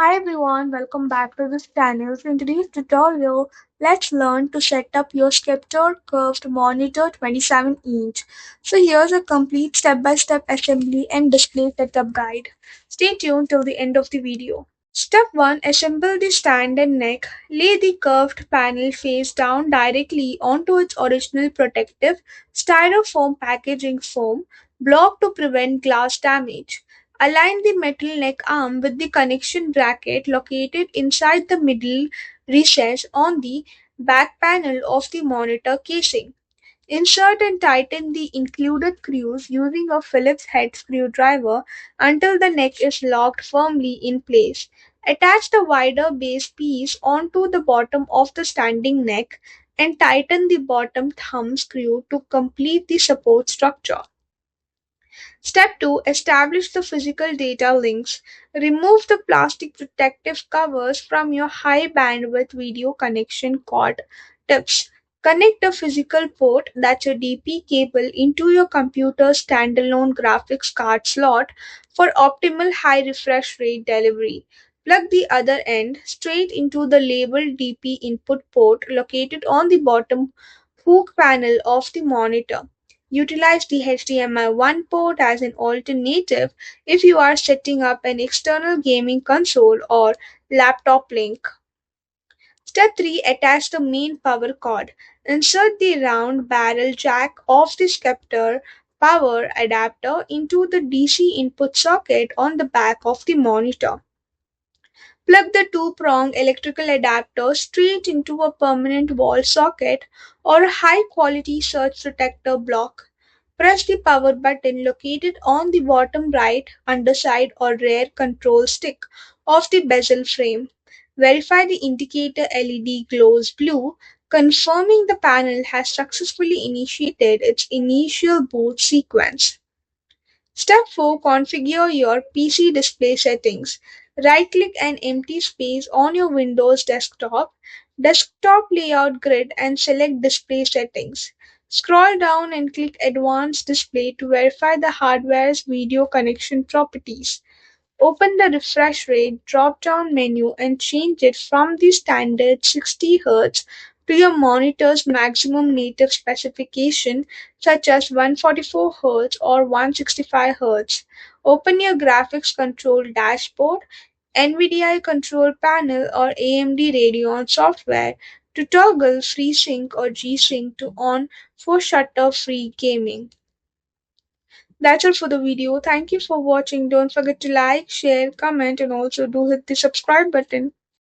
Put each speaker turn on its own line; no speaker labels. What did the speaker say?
Hi everyone, welcome back to this channel. So in today's tutorial, let's learn to set up your Sceptre curved monitor 27-inch. So here's a complete step-by-step assembly and display setup guide. Stay tuned till the end of the video. Step 1. Assemble the stand and neck. Lay the curved panel face down directly onto its original protective styrofoam packaging foam block to prevent glass damage. Align the metal neck arm with the connection bracket located inside the middle recess on the back panel of the monitor casing. Insert and tighten the included screws using a Phillips head screwdriver until the neck is locked firmly in place. Attach the wider base piece onto the bottom of the standing neck and tighten the bottom thumb screw to complete the support structure. Step 2. Establish the physical data links. Remove the plastic protective covers from your high bandwidth video connection cord. Tips. Connect the physical port, that's a DP cable, into your computer's standalone graphics card slot for optimal high refresh rate delivery. Plug the other end straight into the labeled DP input port located on the bottom hook panel of the monitor. Utilize the HDMI 1 port as an alternative if you are setting up an external gaming console or laptop link. Step 3. Attach the main power cord. Insert the round barrel jack of the Sceptre power adapter into the DC input socket on the back of the monitor. Plug the two-prong electrical adapter straight into a permanent wall socket or a high-quality surge protector block. Press the power button located on the bottom right underside or rear control stick of the bezel frame. Verify the indicator LED glows blue, confirming the panel has successfully initiated its initial boot sequence. Step 4. Configure your PC display settings. Right click an empty space on your Windows desktop layout grid, and select Display Settings. Scroll down and click Advanced Display to verify the hardware's video connection properties. Open the refresh rate drop down menu and change it from the standard 60 Hz to your monitor's maximum native specification, such as 144 Hz or 165 Hz. Open your graphics control dashboard, NVIDIA control panel, or AMD Radeon software to toggle FreeSync or G-Sync to on for shutter-free gaming. That's all for the video. Thank you for watching. Don't forget to like, share, comment, and also do hit the subscribe button.